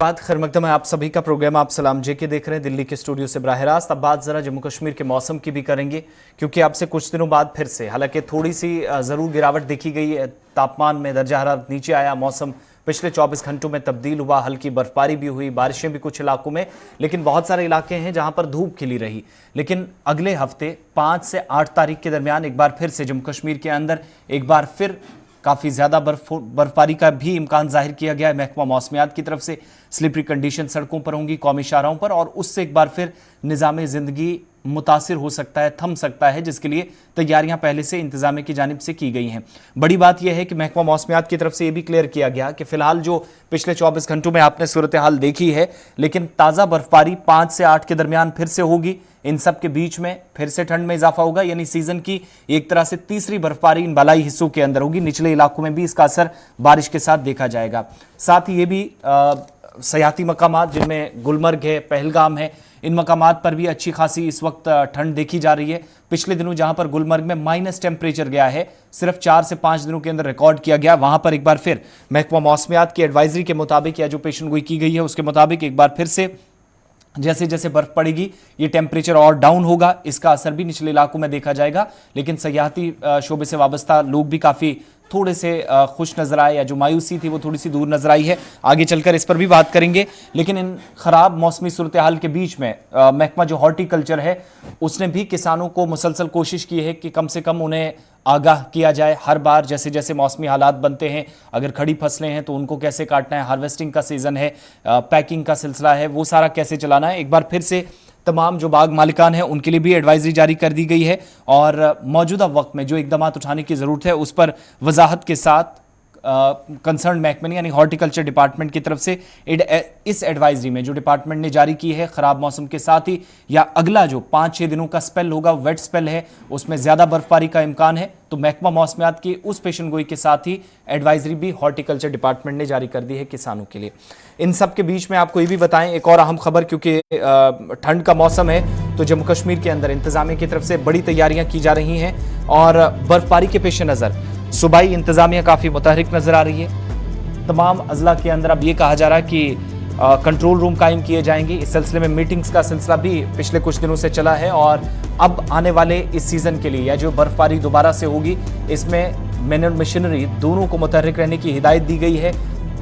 बाद खैर मकदम है आप सभी का प्रोग्राम आप सलाम जे के देख रहे हैं दिल्ली के स्टूडियो से बराह रास्त। अब बात जरा जम्मू कश्मीर के मौसम की भी करेंगे, क्योंकि अब से कुछ दिनों बाद फिर से हालांकि थोड़ी सी जरूर गिरावट देखी गई है, तापमान में दर्जा हरारत नीचे आया, मौसम पिछले 24 घंटों में तब्दील हुआ, हल्की बर्फबारी भी हुई, बारिशें भी कुछ इलाकों में, लेकिन बहुत सारे इलाके हैं जहां पर धूप खिली रही। लेकिन अगले हफ्ते 5 से 8 तारीख के दरमियान एक बार फिर से जम्मू कश्मीर के अंदर एक बार फिर काफ़ी ज़्यादा बर्फबारी का भी इम्कान जाहिर किया गया है महकमा मौसमियात की तरफ से। स्लिपरी कंडीशन सड़कों पर होंगी, कौमी शाहराहों पर, और उससे एक बार फिर निज़ाम ज़िंदगी मुतासिर हो सकता है, थम सकता है, जिसके लिए तैयारियां पहले से इंतजाम की जानिब से की गई हैं। बड़ी बात यह है कि महकमा मौसमियात की तरफ से यह भी क्लियर किया गया कि फिलहाल जो पिछले 24 घंटों में आपने सूरत हाल देखी है, लेकिन ताज़ा बर्फबारी 5 से 8 के दरमियान फिर से होगी। इन सब के बीच में फिर से ठंड में इजाफा होगा, यानी सीजन की एक तरह से तीसरी बर्फबारी इन बालाई हिस्सों के अंदर होगी। निचले इलाकों में भी इसका असर बारिश के साथ देखा जाएगा। साथ ही ये भी सयाहती मकामात जिनमें गुलमर्ग है, पहलगाम है, इन मकामात पर भी अच्छी खासी इस वक्त ठंड देखी जा रही है। पिछले दिनों जहां पर गुलमर्ग में माइनस टेम्परेचर गया है, सिर्फ 4 से 5 दिनों के अंदर रिकॉर्ड किया गया, वहां पर एक बार फिर महकमा मौसमियात की एडवाइजरी के मुताबिक या जो पेशन गोई की गई है उसके मुताबिक एक बार फिर से जैसे जैसे बर्फ पड़ेगी ये टेम्परेचर और डाउन होगा, इसका असर भी निचले इलाकों में देखा जाएगा। लेकिन सयाहती शोबे से वाबस्ता लोग भी काफ़ी थोड़े से खुश नजर आए, या जो मायूसी थी वो थोड़ी सी दूर नजर आई है। आगे चलकर इस पर भी बात करेंगे। लेकिन इन खराब मौसमी सूरत हाल के बीच में महकमा जो हॉर्टिकल्चर है उसने भी किसानों को मुसलसल कोशिश की है कि कम से कम उन्हें आगाह किया जाए हर बार, जैसे जैसे मौसमी हालात बनते हैं, अगर खड़ी फसलें हैं तो उनको कैसे काटना है, हार्वेस्टिंग का सीज़न है, पैकिंग का सिलसिला है, वो सारा कैसे चलाना है। एक बार फिर से तमाम जो बाग मालिकान हैं उनके लिए भी एडवाइजरी जारी कर दी गई है, और मौजूदा वक्त में जो इकदामात उठाने की ज़रूरत है उस पर वजाहत के साथ कंसर्न महकमे यानी हॉर्टिकल्चर डिपार्टमेंट की तरफ से इस एडवाइजरी में जो डिपार्टमेंट ने जारी की है, ख़राब मौसम के साथ ही या अगला जो 5-6 दिनों का स्पेल होगा, वेट स्पेल है, उसमें ज़्यादा बर्फबारी का इम्कान है, तो महकमा मौसमियात की उस पेशन गोई के साथ ही एडवाइजरी भी हॉर्टिकल्चर डिपार्टमेंट ने जारी कर दी है किसानों के लिए। इन सब के बीच में आपको ये भी बताएं एक और अहम खबर, क्योंकि ठंड का मौसम है तो जम्मू कश्मीर के अंदर इंतजामिया की तरफ से बड़ी तैयारियां की जा रही हैं, और बर्फबारी के पेश नज़र सूबाई इंतजामिया काफ़ी मुतहरिक नज़र आ रही है। तमाम अजला के अंदर अब ये कहा जा रहा है कि कंट्रोल रूम कायम किए जाएंगे। इस सिलसिले में मीटिंग्स का सिलसिला भी पिछले कुछ दिनों से चला है, और अब आने वाले इस सीज़न के लिए या जो बर्फबारी दोबारा से होगी इसमें मैन और मशीनरी दोनों को मुतहरिक रहने की हिदायत दी गई है।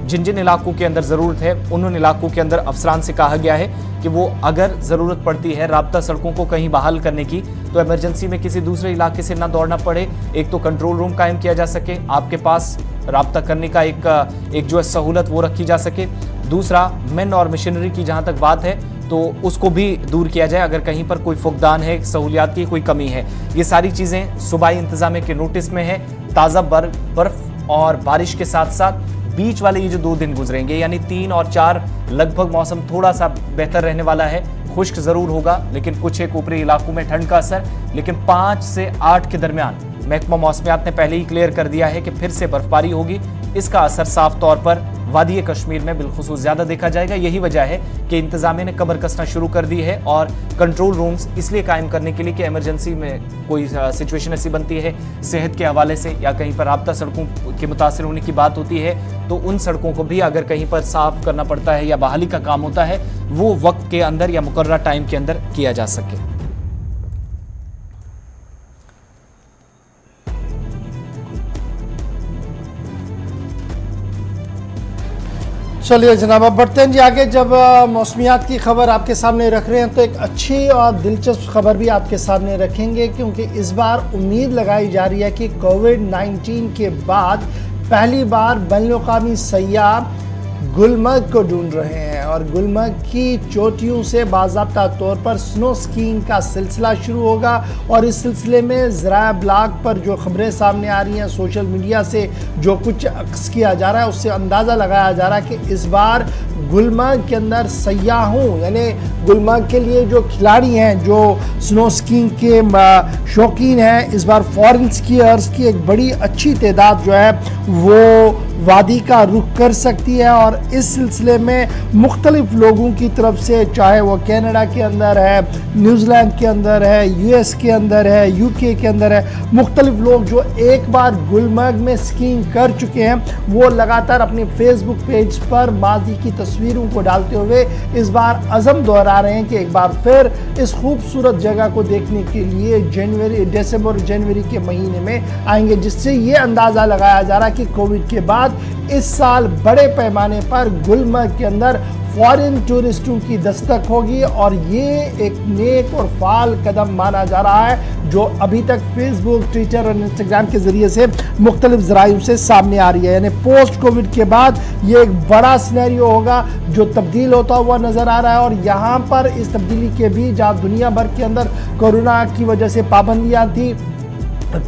जिन जिन इलाकों के अंदर ज़रूरत है उन इलाकों के अंदर अफसरान से कहा गया है कि वो अगर ज़रूरत पड़ती है राब्ता सड़कों को कहीं बहाल करने की, तो इमरजेंसी में किसी दूसरे इलाके से ना दौड़ना पड़े। एक तो कंट्रोल रूम कायम किया जा सके, आपके पास राब्ता करने का एक जो सहूलत वो रखी जा सके। दूसरा, मैन और मशीनरी की जहाँ तक बात है तो उसको भी दूर किया जाए अगर कहीं पर कोई फुकदान है, सहूलियात की कोई कमी है। ये सारी चीज़ें सूबाई इंतजामिया के नोटिस में है। ताज़ा बर्फ और बारिश के साथ साथ बीच वाले ये जो 2 दिन गुजरेंगे यानी 3 और 4 लगभग मौसम थोड़ा सा बेहतर रहने वाला है। खुश्क ज़रूर होगा लेकिन कुछ एक ऊपरी इलाकों में ठंड का असर, लेकिन 5 से 8 के दरमियान महकमा मौसमियात ने पहले ही क्लियर कर दिया है कि फिर से बर्फबारी होगी। इसका असर साफ तौर पर वादी कश्मीर में बिलखुसूस ज़्यादा देखा जाएगा। यही वजह है कि इंतजामिया ने कमर कसना शुरू कर दी है, और कंट्रोल रूम्स इसलिए कायम करने के लिए कि इमरजेंसी में कोई सिचुएशन ऐसी बनती है सेहत के हवाले से या कहीं पर राब्ता सड़कों के मुतासर होने की बात होती है, तो उन सड़कों को भी अगर कहीं पर साफ करना पड़ता है या बहाली का काम होता है वो वक्त के अंदर या मुकर्रर टाइम के अंदर किया जा सके। चलिए जनाब, अब बढ़ते हैं जी आगे। जब मौसमियात की खबर आपके सामने रख रहे हैं तो एक अच्छी और दिलचस्प खबर भी आपके सामने रखेंगे, क्योंकि इस बार उम्मीद लगाई जा रही है कि कोविड-19 के बाद पहली बार बैनुल-अक़वामी सय्याह गुलमर्ग को ढूंढ रहे हैं, और गुलमर्ग की चोटियों से बाज़ाब्ता तौर पर स्नो स्कीइंग का सिलसिला शुरू होगा। और इस सिलसिले में ज़राए ब्लॉग पर जो खबरें सामने आ रही हैं, सोशल मीडिया से जो कुछ अक्स किया जा रहा है, उससे अंदाज़ा लगाया जा रहा है कि इस बार गुलमर्ग के अंदर सयाहों यानी गुलमर्ग के लिए जो खिलाड़ी हैं, जो स्नो स्कीइंग के शौकीन हैं, इस बार फॉरेन स्कीयर्स की एक बड़ी अच्छी तादाद जो है वो वादी का रुख कर सकती है। और इस सिलसिले में मुख्तलिफ लोगों की तरफ से, चाहे वो कनाडा के अंदर है, न्यूजीलैंड के अंदर है, यूएस के अंदर है, यूके के अंदर है, मुख्तलिफ लोग जो एक बार गुलमर्ग में स्कीइंग कर चुके हैं वो लगातार अपने फेसबुक पेज पर माजी की तस्वीरों को डालते हुए इस बार अज़म दोहरा रहे हैं कि एक बार फिर इस खूबसूरत जगह को देखने के लिए दिसंबर जनवरी के महीने में आएंगे, जिससे ये अंदाज़ा लगाया जा रहा है कि कोविड के बाद इस साल बड़े पैमाने पर गुलमर्ग के अंदर फॉरेन टूरिस्टों की दस्तक होगी। और ये एक नेक और फाल कदम माना जा रहा है जो अभी तक फेसबुक, ट्विटर और इंस्टाग्राम के जरिए से मुख्तलिफ ज़राइयों से सामने आ रही है। यानी पोस्ट कोविड के बाद ये एक बड़ा सिनेरियो होगा जो तब्दील होता हुआ नज़र आ रहा है। और यहाँ पर इस तब्दीली के बीच जहाँ दुनिया भर के अंदर कोरोना की वजह से पाबंदियाँ थी,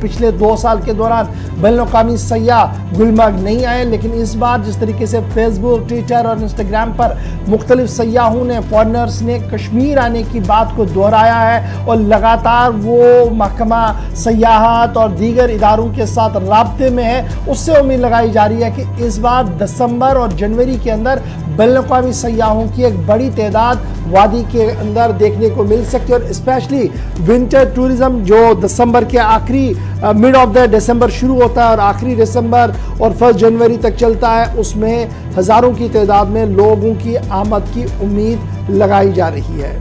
पिछले 2 साल के दौरान बैनुल-अक़वामी सयाह गुलमर्ग नहीं आए, लेकिन इस बार जिस तरीके से फेसबुक, ट्विटर और इंस्टाग्राम पर मुख्तलिफ सयाहों ने, फॉरनर्स ने कश्मीर आने की बात को दोहराया है और लगातार वो महकमा सयाहत और दीगर इदारों के साथ राब्ते में है, उससे उम्मीद लगाई जा रही है कि इस बार दिसंबर और जनवरी के अंदर बैनुल-अक़वामी सयाहों की एक बड़ी तादाद वादी के अंदर देखने को मिल सकती है। और स्पेशली विंटर टूरिज्म जो दिसंबर के आखिरी मिड ऑफ द दिसंबर शुरू होता है और आखिरी दिसंबर और 1 जनवरी तक चलता है, उसमें हज़ारों की तादाद में लोगों की आमद की उम्मीद लगाई जा रही है।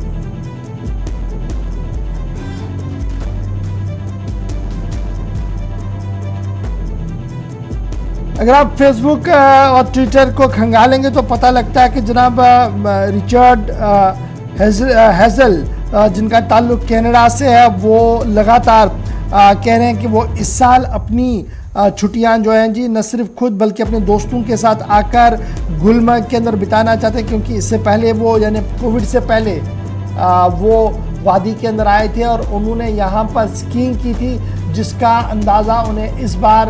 अगर आप फेसबुक और ट्विटर को खंगालेंगे तो पता लगता है कि जनाब रिचर्ड हेजल जिनका ताल्लुक कनाडा से है, वो लगातार कह रहे हैं कि वो इस साल अपनी छुट्टियां जो हैं जी न सिर्फ खुद बल्कि अपने दोस्तों के साथ आकर गुलमर्ग के अंदर बिताना चाहते हैं, क्योंकि इससे पहले वो यानी कोविड से पहले वो वादी के अंदर आए थे और उन्होंने यहाँ पर स्कीइंग की थी, जिसका अंदाज़ा उन्हें इस बार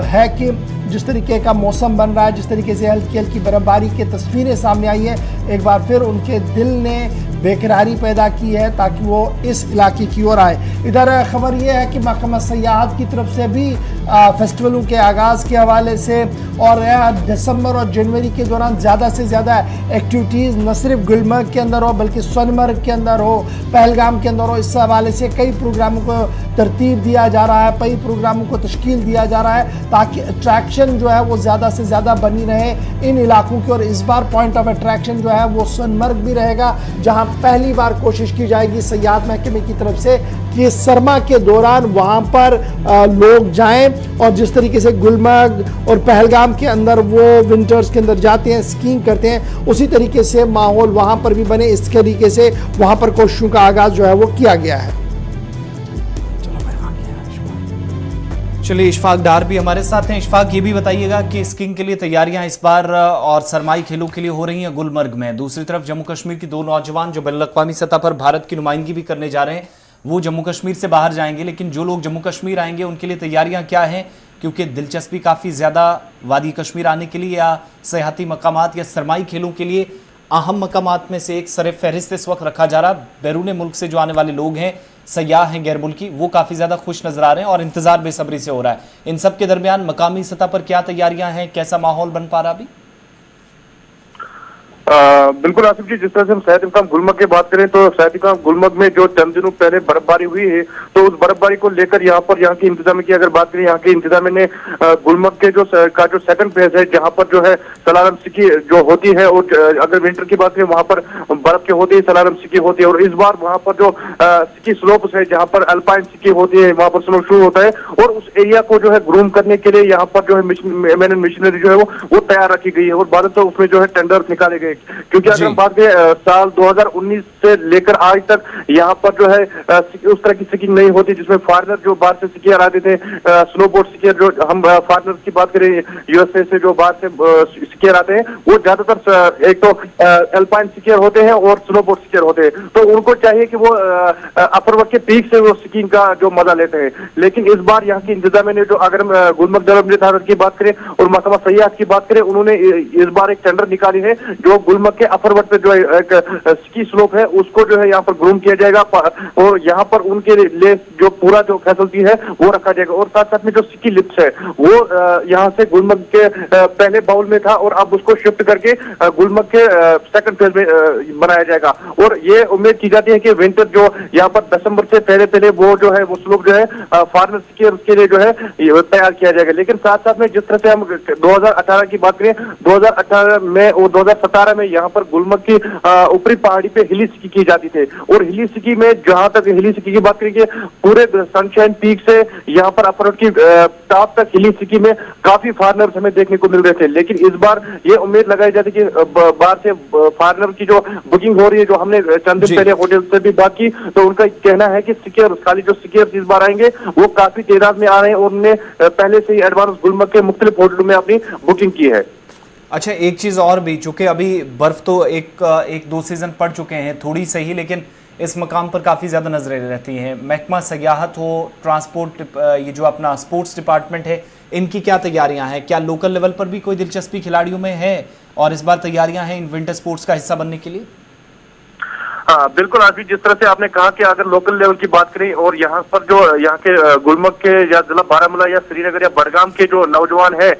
है कि जिस तरीके का मौसम बन रहा है, जिस तरीके से हल्की हल्की बर्फबारी की तस्वीरें सामने आई है, एक बार फिर उनके दिल ने बेकरारी पैदा की है ताकि वो इस इलाके की ओर आए। इधर खबर ये है कि महकमा सयाहत की तरफ से भी फेस्टिवलों के आगाज़ के हवाले से और दिसंबर और जनवरी के दौरान ज़्यादा से ज़्यादा एक्टिविटीज़ न सिर्फ गुलमर्ग के अंदर हो बल्कि सोनमर्ग के अंदर हो, पहलगाम के अंदर हो, इस हवाले से कई प्रोग्रामों को तरतीब दिया जा रहा है, कई प्रोग्रामों को तश्कील दिया जा रहा है ताकि अट्रैक्शन जो है वो ज़्यादा से ज़्यादा बनी रहे इन इलाकों की। और इस बार पॉइंट ऑफ अट्रैक्शन जो है वो सोनमर्ग भी रहेगा, जहाँ पहली बार कोशिश की जाएगी सयाहत महकमे की तरफ से कि सरमा के दौरान वहाँ पर लोग जाएं और जिस तरीके से गुलमर्ग और पहलगाम के अंदर वो विंटर्स के अंदर जाते हैं, स्कीइंग करते हैं, उसी तरीके से माहौल वहाँ पर भी बने, इस तरीके से वहाँ पर कोशिशों का आगाज़ जो है वो किया गया है। चलिए इशफाक डार भी हमारे साथ हैं। इशफाक, ये भी बताइएगा कि स्कीइंग के लिए तैयारियां इस बार और सरमाई खेलों के लिए हो रही हैं गुलमर्ग में। दूसरी तरफ जम्मू कश्मीर की 2 नौजवान जो बैनुल-अक़वामी सतह पर भारत की नुमाइंदगी भी करने जा रहे हैं, वो जम्मू कश्मीर से बाहर जाएंगे, लेकिन जो लोग जम्मू कश्मीर आएंगे उनके लिए तैयारियां क्या हैं? क्योंकि दिलचस्पी काफ़ी ज़्यादा वादी कश्मीर आने के लिए या सयाहती मकामात या सरमाई खेलों के लिए अहम मकामात में से एक सर फहरिस्त इस वक्त रखा जा रहा। बैरून मुल्क से जो आने वाले लोग हैं, सयाह हैं गैर मुल्की, वो काफ़ी ज़्यादा खुश नजर आ रहे हैं और इंतज़ार बेसब्री से हो रहा है। इन सब के दरमियान मकामी सतह पर क्या तैयारियां हैं, कैसा माहौल बन पा रहा अभी? बिल्कुल आसिफ जी, जिस तरह से हम सयाहत मकाम गुलमर्ग की बात करें तो सयाहत मकाम गुलमर्ग में जो चंद दिनों पहले बर्फबारी हुई है तो उस बर्फबारी को लेकर यहाँ पर यहाँ की इंतजामिया की अगर बात करें, यहाँ के इंतजामिया ने गुलमर्ग के जो सेकंड फेज है जहाँ पर जो है सलारम सिकी जो होती है, और अगर विंटर की बात करें वहाँ पर बर्फ के होती है, सलारम सिकी होती है, और इस बार वहाँ पर जो सिकी स्लोप्स है जहाँ पर अल्पाइन सिकी होती है वहाँ पर स्नो शुरू होता है, और उस एरिया को जो है ग्रूम करने के लिए यहाँ पर जो है मशीनरी जो है वो तैयार रखी गई है और बाद में उसमें जो है टेंडर निकाले गए। क्योंकि अगर हम बात करें साल 2019 से लेकर आज तक यहाँ पर जो है उस तरह की स्कीइंग नहीं होती जिसमें फॉरेनर जो बाहर से स्कीयर आते थे, स्नोबोर्ड स्कीयर जो हम फॉरेनर की बात करें यूएसए से जो बाहर से स्कीयर आते हैं वो ज्यादातर एक तो अल्पाइन स्कीयर होते हैं और स्नोबोर्ड स्कीयर होते हैं, तो उनको चाहिए कि वो अपर वर्ग के पीक से वो स्कीइंग का जो मजा लेते हैं। लेकिन इस बार यहाँ की इंतजामिया ने जो अगर हम गुलमर्ग डेवलपमेंट अथॉरिटी की बात करें और महकमा सयाहत की बात करें, उन्होंने इस बार एक टेंडर निकाली है जो गुलमर्ग के अफरवट पे जो है एक स्की स्लोप है उसको जो है यहाँ पर ग्रूम किया जाएगा और यहाँ पर उनके लिए जो पूरा जो फैसिलिटी है वो रखा जाएगा। और साथ साथ में जो स्की लिफ्ट है वो यहाँ से गुलमर्ग के पहले बाउल में था और अब उसको शिफ्ट करके गुलमर्ग के सेकंड फेज में बनाया जाएगा। और ये उम्मीद की जाती है कि विंटर जो यहाँ पर दिसंबर से पहले पहले वो जो है वो स्लोप जो है फार्मर स्कीयर्स के लिए जो है तैयार किया जाएगा। लेकिन साथ साथ में जिस तरह से हम 2018 की बात करें, 2018 में और 2017 में यहाँ पर गुलमर्ग की ऊपरी पहाड़ी पे हिली स्की की जाती थी। और हिली स्की में जहां तक हिली स्की की बात करेंगे, पूरे सनशाइन पीक से यहाँ पर अफरोड की टॉप तक हिली स्की में काफी फॉरनर्स हमें देखने को मिल रहे थे। लेकिन इस बार ये उम्मीद लगाई जाती कि बाहर से फॉरनर की जो बुकिंग हो रही है, जो हमने चंद दिन पहले होटल से भी बात की, तो उनका कहना है कि स्कीयर खाली जो स्कीयर इस बार आएंगे वो काफी तादाद में आ रहे हैं और उन्होंने पहले से ही एडवांस गुलमर्ग के मुख्तलिफ होटलों में अपनी बुकिंग की है। अच्छा, एक चीज और भी, चूंकि अभी बर्फ तो एक दो सीजन पड़ चुके हैं, थोड़ी सही, लेकिन इस मकाम पर काफ़ी ज़्यादा नजरें रहती हैं। महकमा सयाहत हो, ट्रांसपोर्ट, ये जो अपना स्पोर्ट्स डिपार्टमेंट है, इनकी क्या तैयारियां हैं? क्या लोकल लेवल पर भी कोई दिलचस्पी खिलाड़ियों में है और इस बार तैयारियां हैं इन विंटर स्पोर्ट्स का हिस्सा बनने के लिए? हाँ बिल्कुल, अभी जिस तरह से आपने कहा कि अगर लोकल लेवल की बात करें और यहाँ पर जो यहाँ के गुलमर्ग के या जिला बारामूला या श्रीनगर या बडगाम के जो नौजवान है,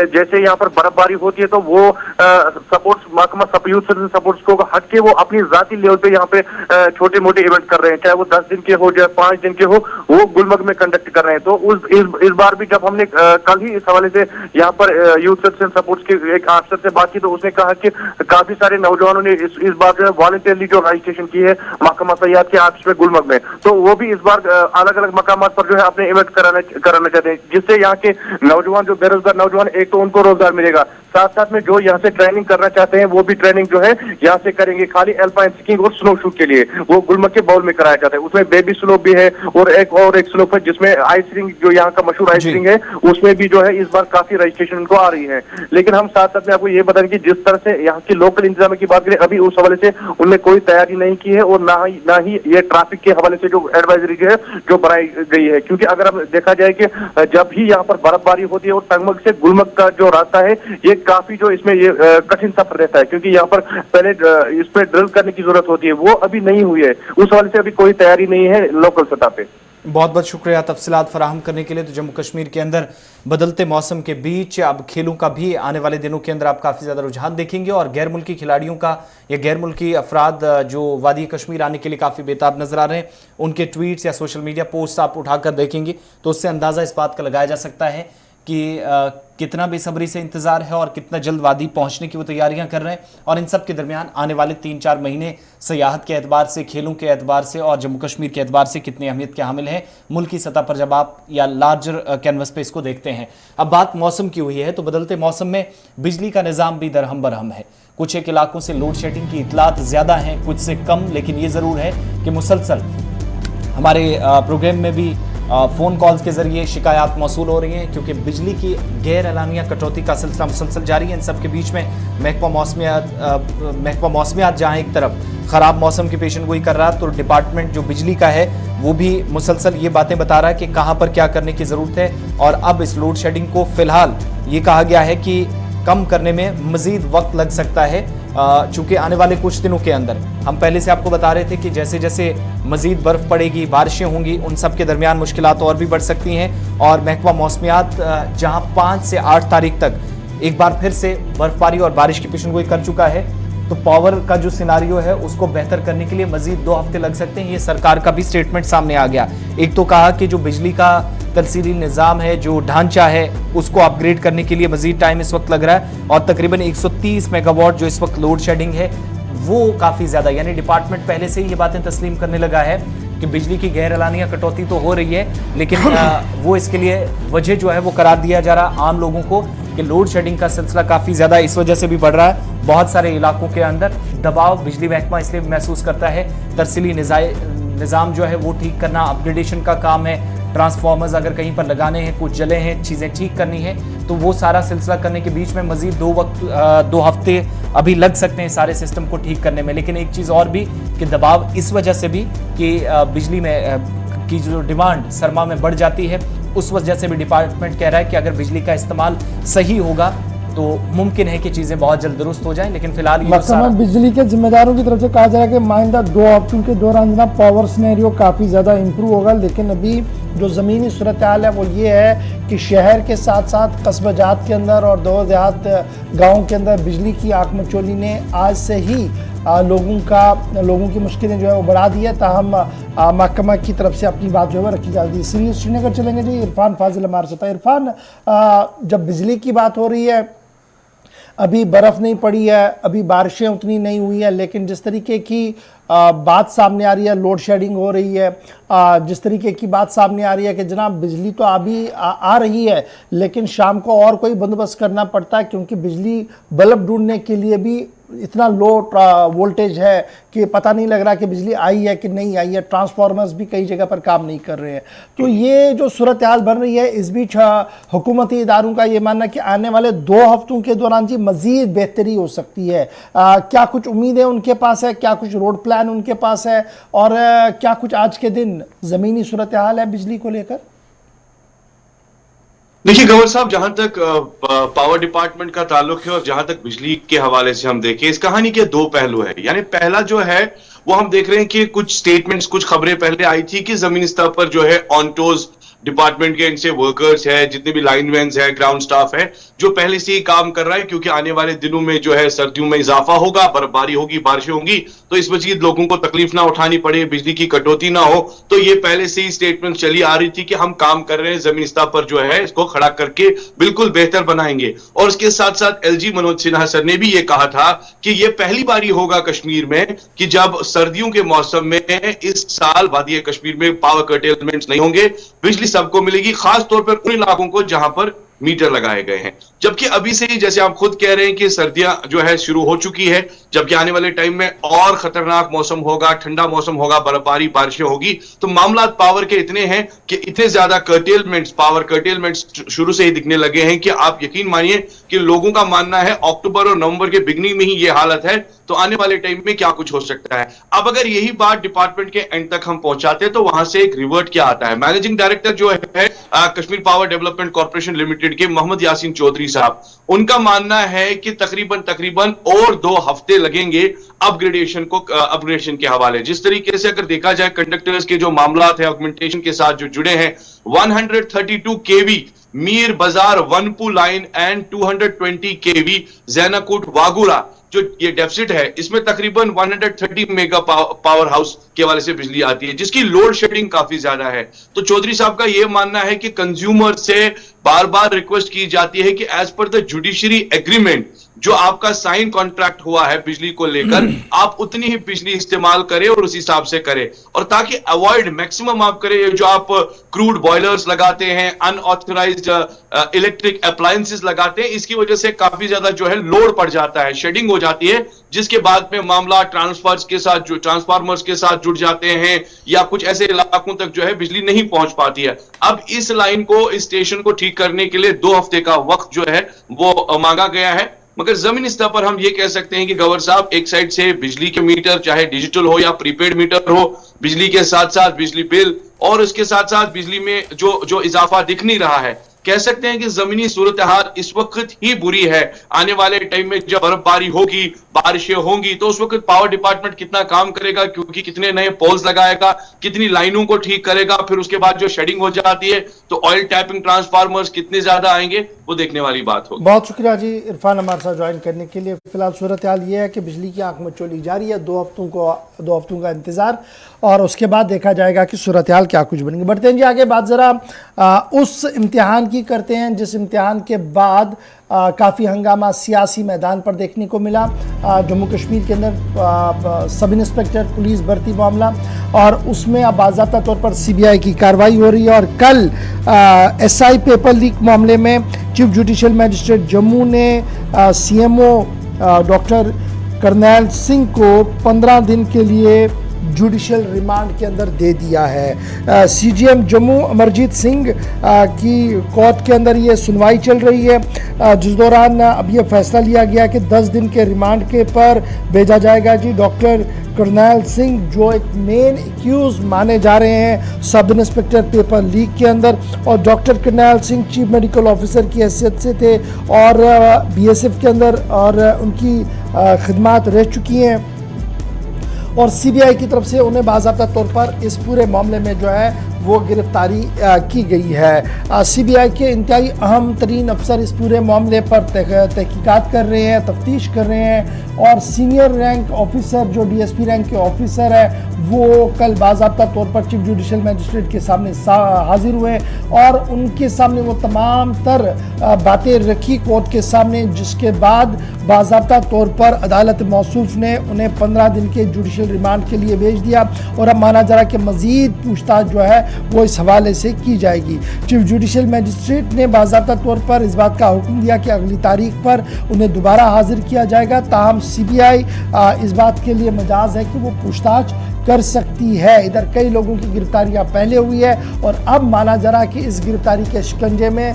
जैसे यहाँ पर बर्फबारी होती है तो वो सपोर्ट्स महकमा सपोर्ट्स को हट के वो अपनी जाती लेवल पे यहाँ पे छोटे मोटे इवेंट कर रहे हैं, चाहे वो 10 दिन के हो या 5 दिन के हो, वो गुलमर्ग में कंडक्ट कर रहे हैं। तो इस बार भी जब हमने कल ही इस हवाले से यहाँ पर यूथ सेक्शन सपोर्ट्स के एक अफसर से बात की तो उसने कहा कि काफी सारे नौजवानों ने इस बार जो है वॉलंटियरली जो रजिस्ट्रेशन की है महकमा सयाहत के ऑफिस में गुलमर्ग में, तो वो भी इस बार अलग अलग मकामात पर जो है अपने इवेंट कराना चाहते हैं, जिससे यहाँ के नौजवान जो बेरोजगार नौजवान, एक तो उनको रोजगार मिलेगा, साथ साथ में जो यहाँ से ट्रेनिंग करना चाहते हैं वो भी ट्रेनिंग जो है यहाँ से करेंगे। खाली एल्पाइन स्कीइंग और स्नो शूट के लिए वो गुलमर्ग के बाउल में कराया जाता है। उसमें बेबी स्लोप भी है और एक स्लोप है जिसमें आइस रिंग, जो यहाँ का मशहूर आइस रिंग है, उसमें भी जो है इस बार काफी रजिस्ट्रेशन उनको आ रही है। लेकिन हम साथ साथ में आपको ये बताएं कि जिस तरह से यहाँ की लोकल इंतजाम की बात करें, अभी उस हवाले से उनने कोई तैयारी नहीं की है और ना ही ये ट्रैफिक के हवाले से जो एडवाइजरी जो है जो बनाई गई है। क्योंकि अगर हम देखा जाए कि जब भी यहाँ पर बर्फबारी होती है और टंगमर्ग से गुलमर्ग का जो रास्ता है ये काफी जो इसमें ये कठिन सफर रहता है, क्योंकि यहाँ पर पहले इस पे ड्रिल करने की जरूरत होती है, वो अभी नहीं हुई है। उस हवाले से अभी कोई तैयारी नहीं है लोकल सतह पे। बहुत बहुत शुक्रिया तफसीलात फराहम करने के लिए। तो जम्मू कश्मीर के अंदर बदलते मौसम के बीच अब खेलों का भी आने वाले दिनों के अंदर आप काफ़ी ज़्यादा रुझान देखेंगे और गैर मुल्की खिलाड़ियों का या गैर मुल्की अफराद जो वादी कश्मीर आने के लिए काफ़ी बेताब नजर आ रहे हैं, उनके ट्वीट्स या सोशल मीडिया पोस्ट आप उठाकर देखेंगे तो उससे अंदाज़ा इस बात का लगाया जा सकता है कि कितना बेसब्री से इंतज़ार है और कितना जल्द वादी पहुंचने की वो तैयारियां कर रहे हैं। और इन सब के दरमियान आने वाले 3-4 महीने सयाहत के एतबार से, खेलों के एतबार से और जम्मू कश्मीर के एतबार से कितनी अहमियत के हामिल है मुल्की सतह पर जब आप या लार्जर कैनवस पे इसको देखते हैं। अब बात मौसम की हुई है तो बदलते मौसम में बिजली का निज़ाम भी दरहम बरहम है। कुछ एक इलाकों से लोड शेडिंग की इतलात ज़्यादा हैं, कुछ से कम, लेकिन ये ज़रूर है कि मुसलसल हमारे प्रोग्राम में भी फ़ोन कॉल्स के ज़रिए शिकायत मौसूल हो रही हैं, क्योंकि बिजली की गैर एलानिया कटौती का सिलसिला मुसलसल जारी है। इन सब के बीच में महकमा मौसमियात जहाँ एक तरफ ख़राब मौसम की पेशनगोई कर रहा है, तो डिपार्टमेंट जो बिजली का है वो भी मुसलसल ये बातें बता रहा है कि कहाँ पर क्या करने की ज़रूरत है। और अब इस लोड शेडिंग को फ़िलहाल ये कहा गया है कि कम करने में मज़ीद वक्त लग सकता है, चूँकि आने वाले कुछ दिनों के अंदर हम पहले से आपको बता रहे थे कि जैसे जैसे मज़ीद बर्फ़ पड़ेगी, बारिशें होंगी, उन सब के दरमियान मुश्किलात और भी बढ़ सकती हैं। और महकमा मौसमियात जहां 5 से 8 तारीख तक एक बार फिर से बर्फबारी और बारिश की पेशनगोई कर चुका है, तो पावर का जो सिनारियो है उसको बेहतर करने के लिए मज़ीद 2 हफ्ते लग सकते हैं। ये सरकार का भी स्टेटमेंट सामने आ गया। एक तो कहा कि जो बिजली का तरसीली निज़ाम है, जो ढांचा है, उसको अपग्रेड करने के लिए मज़ीद टाइम इस वक्त लग रहा है और तकरीबन 130 मेगावाट जो इस वक्त लोड शेडिंग है वो काफ़ी ज़्यादा, यानी डिपार्टमेंट पहले से ही ये बातें तस्लीम करने लगा है कि बिजली की गैर एलानिया कटौती तो हो रही है, लेकिन वो इसके लिए वजह जो है वो करार दिया जा रहा आम लोगों को कि लोड शेडिंग का सिलसिला काफ़ी ज़्यादा इस वजह से भी बढ़ रहा है। बहुत सारे इलाकों के अंदर दबाव बिजली महकमा इसलिए महसूस करता है, तरसीली निज़ाम जो है वो ठीक करना, अपग्रेडेशन का काम है, ट्रांसफार्मर्स अगर कहीं पर लगाने हैं, कुछ जले हैं, चीज़ें ठीक करनी है, तो वो सारा सिलसिला करने के बीच में मज़ीद 2 हफ्ते अभी लग सकते हैं सारे सिस्टम को ठीक करने में। लेकिन एक चीज़ और भी कि दबाव इस वजह से भी कि बिजली में की जो डिमांड सरमा में बढ़ जाती है, उस वजह से भी डिपार्टमेंट कह रहा है कि अगर बिजली का इस्तेमाल सही होगा तो मुमकिन है कि चीज़ें बहुत जल्द दुरुस्त हो जाएं, लेकिन फिलहाल ये महकमा बिजली के जिम्मेदारों की तरफ से कहा जा रहा है कि माइंदा 2 हफ्तों के दौरान जनाब पावर सिनेरियो काफ़ी ज़्यादा इम्प्रूव होगा, लेकिन अभी जो ज़मीनी सूरत हाल है वो ये है कि शहर के साथ साथ कस्बजात के अंदर और दो देहात गाँव के अंदर बिजली की आँख मचोली ने आज से ही लोगों की मुश्किलें जो है वो बढ़ा दी है। ताहम महकमा की तरफ से अपनी बात जो है वो रखी जाती है। सीरीज श्रीनगर चलेंगे जी, इरफान फाजिल हमारे साथ। इरफान, जब बिजली की बात हो रही है, अभी बर्फ़ नहीं पड़ी है, अभी बारिशें उतनी नहीं हुई है, लेकिन जिस तरीके की बात सामने आ रही है, लोड शेडिंग हो रही है, जिस तरीके की बात सामने आ रही है कि जनाब बिजली तो अभी आ रही है, लेकिन शाम को और कोई बंदोबस्त करना पड़ता है, क्योंकि बिजली बल्ब ढूंढने के लिए भी इतना लो वोल्टेज है कि पता नहीं लग रहा कि बिजली आई है कि नहीं आई है। ट्रांसफार्मर्स भी कई जगह पर काम नहीं कर रहे हैं। तो ये जो सूरत हाल बन रही है, इस बीच हुकूमती इदारों का ये मानना कि आने वाले 2 हफ्तों के दौरान जी मज़ीद बेहतरी हो सकती है। क्या कुछ उम्मीदें उनके पास है, क्या कुछ रोड प्लान उनके पास है, और क्या कुछ आज के दिन ज़मीनी सूरत हाल है बिजली को लेकर? देखिए गौर साहब, जहां तक पावर डिपार्टमेंट का ताल्लुक है और जहां तक बिजली के हवाले से हम देखें, इस कहानी के 2 पहलू है। यानी पहला जो है वो हम देख रहे हैं कि कुछ स्टेटमेंट्स, कुछ खबरें पहले आई थी कि जमीनी स्तर पर जो है ऑनटोज डिपार्टमेंट के इनसे वर्कर्स है, जितने भी लाइनमैन्स है, ग्राउंड स्टाफ है, जो पहले से ही काम कर रहा है, क्योंकि आने वाले दिनों में जो है सर्दियों में इजाफा होगा, बर्फबारी होगी, बारिशें होंगी, तो इस वजह लोगों को तकलीफ ना उठानी पड़े, बिजली की कटौती ना हो। तो ये पहले से ही स्टेटमेंट चली आ रही थी कि हम काम कर रहे हैं, जमीनी स्तर पर जो है इसको खड़ा करके बिल्कुल बेहतर बनाएंगे। और उसके साथ साथ एलजी मनोज सिन्हा सर ने भी ये कहा था कि ये पहली बारी होगा कश्मीर में कि जब सर्दियों के मौसम में इस साल वादी कश्मीर में पावर कर्टेलमेंट्स नहीं होंगे, बिजली सबको मिलेगी, खास तौर पर उन इलाकों को जहां पर मीटर लगाए गए हैं। जबकि अभी से ही, जैसे आप खुद कह रहे हैं कि सर्दियां जो है शुरू हो चुकी है, जबकि आने वाले टाइम में और खतरनाक मौसम होगा, ठंडा मौसम होगा, बर्फबारी, बारिशें होगी, तो मामला पावर के इतने हैं कि इतने ज्यादा पावर कर्टेलमेंट्स शुरू से ही दिखने लगे हैं कि आप यकीन मानिए कि लोगों का मानना है अक्टूबर और नवंबर के बिगनिंग में ही ये हालत है, तो आने वाले टाइम में क्या कुछ हो सकता है। अब अगर यही बात डिपार्टमेंट के एंड तक हम पहुंचाते तो वहां से एक रिवर्ट क्या आता है। मैनेजिंग डायरेक्टर जो है Kashmir power development corporation limited के मोहम्मद यासीन चौधरी साहब, उनका मानना है कि तकरीबन और 2 हफ्ते लगेंगे अपग्रेडेशन के हवाले। जिस तरीके से अगर देखा जाए कंडक्टर्स के जो मामला है ऑगमेंटेशन के साथ जो जुड़े हैं, 132 kV मीर बाजार वनपू लाइन एंड 220 kV जैनाकुट वागुरा जो ये डेफिसिट है, इसमें तकरीबन 130 मेगा पावर हाउस के हवाले से बिजली आती है, जिसकी लोड शेडिंग काफी ज्यादा है। तो चौधरी साहब का यह मानना है कि कंज्यूमर से बार बार रिक्वेस्ट की जाती है कि as per the judiciary agreement जो आपका साइन कॉन्ट्रैक्ट हुआ है बिजली को लेकर, आप उतनी ही बिजली इस्तेमाल करें और उस हिसाब से करें, और ताकि अवॉइड मैक्सिमम आप करें। जो आप क्रूड बॉयलर्स लगाते हैं, अनऑथराइज्ड इलेक्ट्रिक अप्लायंसेस लगाते हैं, इसकी वजह से काफी ज्यादा जो है लोड पड़ जाता है, शेडिंग हो जाती है, जिसके बाद में मामला ट्रांसफार्मर्स के साथ जुड़ जाते हैं, या कुछ ऐसे इलाकों तक जो है बिजली नहीं पहुंच पाती है। अब इस लाइन को, इस स्टेशन को ठीक करने के लिए 2 हफ्ते का वक्त जो है वो मांगा गया है। मगर जमीनी स्तर पर हम ये कह सकते हैं कि गवर्नर साहब, एक साइड से बिजली के मीटर चाहे डिजिटल हो या प्रीपेड मीटर हो, बिजली के साथ साथ बिजली बिल और उसके साथ साथ बिजली में जो इजाफा दिख नहीं रहा है, कह सकते हैं कि जमीनी सूरत हाल इस वक्त ही बुरी है। आने वाले टाइम में जब बर्फबारी होगी, बारिशें होंगी, तो उस वक्त पावर डिपार्टमेंट कितना काम करेगा, क्योंकि कितने नए पोल्स लगाएगा, कितनी लाइनों को ठीक करेगा, फिर उसके बाद जो शेडिंग हो जाती है तो ऑयल टैपिंग ट्रांसफार्मर्स कितने ज्यादा आएंगे, वो देखने वाली बात होगी। बहुत शुक्रिया जी इरफान हमारे साथ ज्वाइन करने के लिए। फिलहाल सूरत हाल ये है कि बिजली की आंख मचोली जारी है, 2 हफ्तों का इंतजार, और उसके बाद देखा जाएगा कि सूरत हाल क्या कुछ बनेगी। बढ़ते हैं जी आगे, बात ज़रा उस इम्तिहान की करते हैं जिस इम्तिहान के बाद काफ़ी हंगामा सियासी मैदान पर देखने को मिला। जम्मू कश्मीर के अंदर सब इंस्पेक्टर पुलिस भर्ती मामला, और उसमें अब बाज़ाब्ता तौर पर CBI की कार्रवाई हो रही है। और कल SI पेपर लीक मामले में चीफ जुडिशल मजिस्ट्रेट जम्मू ने CMO डॉक्टर करनैल सिंह को 15 दिन के लिए जुडिशियल रिमांड के अंदर दे दिया है। सीजीएम जम्मू अमरजीत सिंह की कोर्ट के अंदर ये सुनवाई चल रही है, जिस दौरान अब ये फैसला लिया गया कि 10 दिन के रिमांड के पर भेजा जाएगा जी डॉक्टर करनैल सिंह, जो एक मेन एक्यूज माने जा रहे हैं सब इंस्पेक्टर पेपर लीक के अंदर। और doctor Karnail Singh chief medical officer की हैसियत से थे और बीएसएफ के अंदर और उनकी खिदमात रह चुकी हैं और सीबीआई की तरफ से उन्हें बाज़ाब्ता तौर पर इस पूरे मामले में जो है वो गिरफ्तारी की गई है। सीबीआई के इंतहाई अहम तरीन अफसर इस पूरे मामले पर तहकीकात कर रहे हैं, तफ्तीश कर रहे हैं और सीनियर रैंक ऑफिसर जो डीएसपी रैंक के ऑफिसर है वो कल बाज़ाब्ता तौर पर चीफ जुडिशियल मजिस्ट्रेट के सामने हाजिर हुए और उनके सामने वो तमाम तर बातें रखी कोर्ट के सामने, जिसके बाद बाज़ाब्ता तौर पर अदालत मौसूफ ने उन्हें 15 दिन के जुडिशियल रिमांड के लिए भेज दिया और अब माना जा रहा कि मज़ीद पूछताछ जो है वो इस हवाले से की जाएगी। चीफ जुडिशियल मजिस्ट्रेट ने बाज़ाब्ता तौर पर इस बात का हुक्म दिया कि अगली तारीख पर उन्हें दोबारा हाजिर किया जाएगा। ताहम सीबीआई इस बात के लिए मजाज है कि वो पूछताछ कर सकती है। इधर कई लोगों की गिरफ्तारियां पहले हुई है और अब माना जा रहा है कि इस गिरफ्तारी के शिकंजे में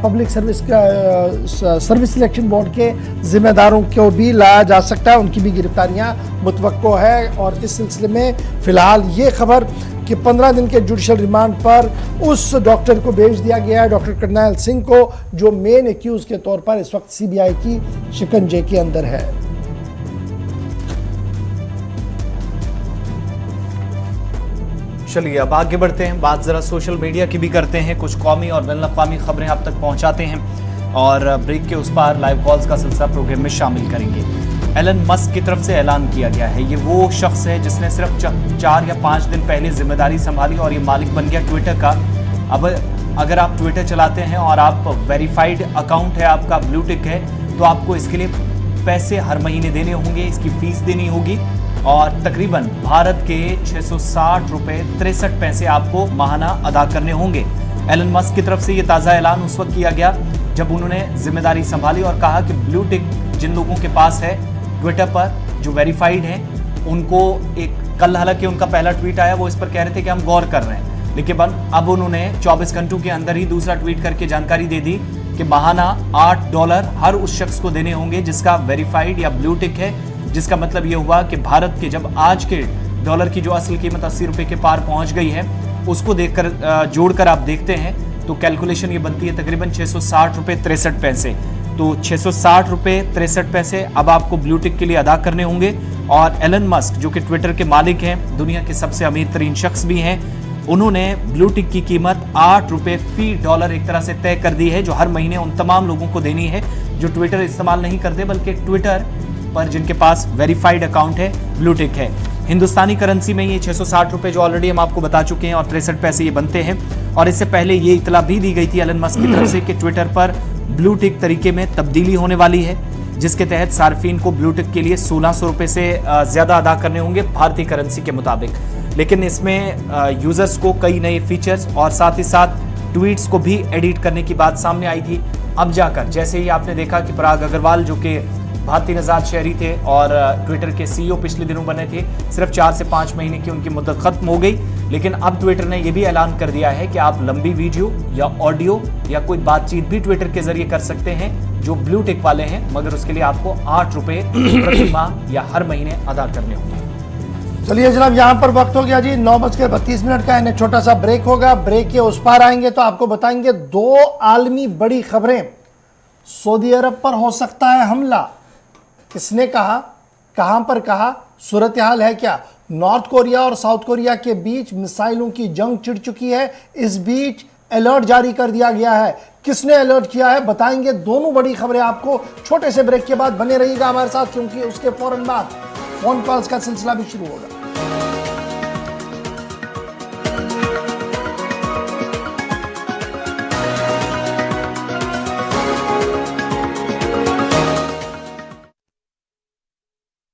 पब्लिक सर्विस सिलेक्शन बोर्ड के जिम्मेदारों को भी लाया जा सकता है, उनकी भी गिरफ्तारियां मुतवक्को है। और इस सिलसिले में फिलहाल ये खबर कि 15 दिन के जुडिशियल रिमांड पर उस डॉक्टर को भेज दिया गया है, डॉक्टर करनैल सिंह को, जो मेन एक्यूज के तौर पर इस वक्त सीबीआई की शिकंजे के अंदर है। चलिए अब आगे बढ़ते हैं, बात जरा सोशल मीडिया की भी करते हैं, कुछ कौमी और बैनुल-अक़वामी खबरें आप तक पहुंचाते हैं और ब्रेक के उस पार लाइव कॉल्स का सिलसिला प्रोग्राम में शामिल करेंगे। एलन मस्क की तरफ से ऐलान किया गया है, ये वो शख्स है जिसने सिर्फ 4 या 5 दिन पहले जिम्मेदारी संभाली और ये मालिक बन गया ट्विटर का। अब अगर आप ट्विटर चलाते हैं और आप वेरीफाइड अकाउंट है, आपका ब्लू टिक है, तो आपको इसके लिए पैसे हर महीने देने होंगे, इसकी फीस देनी होगी और तकरीबन भारत के 660 रुपये 63 पैसे आपको माहाना अदा करने होंगे। एलन मस्क की तरफ से ये ताज़ा ऐलान उस वक्त किया गया जब उन्होंने जिम्मेदारी संभाली और कहा कि ब्लू टिक जिन लोगों के पास है ट्विटर पर जो वेरीफाइड हैं, उनको एक कल हालांकि उनका पहला ट्वीट आया, वो इस पर कह रहे थे कि हम गौर कर रहे हैं, लेकिन अब उन्होंने 24 घंटों के अंदर ही दूसरा ट्वीट करके जानकारी दे दी कि माहाना $8 हर उस शख्स को देने होंगे जिसका वेरीफाइड या ब्लू टिक है, जिसका मतलब ये हुआ कि भारत के जब आज के डॉलर की जो असल कीमत 80 रुपये के पार पहुंच गई है, उसको देखकर जोड़कर आप देखते हैं तो कैलकुलेशन ये बनती है तकरीबन 660 रुपये 63 पैसे। तो 660 रुपये 63 पैसे अब आपको ब्लू टिक के लिए अदा करने होंगे। और एलन मस्क जो कि ट्विटर के मालिक हैं, दुनिया के सबसे अमीर तरीन शख्स भी हैं, उन्होंने ब्लू टिक की कीमत $8 फी डॉलर एक तरह से तय कर दी है, जो हर महीने उन तमाम लोगों को देनी है जो ट्विटर इस्तेमाल नहीं करते बल्कि ट्विटर पर जिनके पास वेरीफाइड अकाउंट है, ब्लू टिक है। हिंदुस्तानी करेंसी में ये 660 रुपये जो ऑलरेडी हम आपको बता चुके हैं और 63 पैसे ये बनते हैं। और इससे पहले ये इतला भी दी गई थी एलन मस्क की तरफ से कि ट्विटर पर ब्लू टिक तरीके में तब्दीली होने वाली है, जिसके तहत सार्फिन को ब्लू टिक के लिए 1600 रुपये से ज़्यादा अदा करने होंगे भारतीय करेंसी के मुताबिक। लेकिन इसमें यूजर्स को कई नए फीचर्स और साथ ही साथ ट्वीट्स को भी एडिट करने की बात सामने आई थी। अब जाकर जैसे ही आपने देखा कि पराग अग्रवाल जो कि भारतीय नजात शहरी थे और ट्विटर के सीईओ पिछले दिनों बने थे, सिर्फ 4 से 5 महीने की उनकी मुद्दत खत्म हो गई। लेकिन अब ट्विटर ने यह भी ऐलान कर दिया है कि आप लंबी वीडियो या ऑडियो या कोई बातचीत भी ट्विटर के जरिए कर सकते हैं जो ब्लू टिक वाले हैं, मगर उसके लिए आपको $8 प्रति माह या हर महीने अदा करने होंगे। चलिए जनाब, यहाँ पर वक्त हो गया जी 9:32 का। इन्हें छोटा सा ब्रेक होगा, ब्रेक के उस पार आएंगे तो आपको बताएंगे 2 आलमी बड़ी खबरें। सऊदी अरब पर हो सकता है हमला, किसने कहा, कहां पर कहा, सूरत हाल है क्या। नॉर्थ कोरिया और साउथ कोरिया के बीच मिसाइलों की जंग छिड़ चुकी है, इस बीच अलर्ट जारी कर दिया गया है। किसने अलर्ट किया है बताएंगे, दोनों बड़ी खबरें आपको छोटे से ब्रेक के बाद। बने रहिएगा हमारे साथ, क्योंकि उसके फौरन बाद फोन कॉल्स का सिलसिला भी शुरू होगा।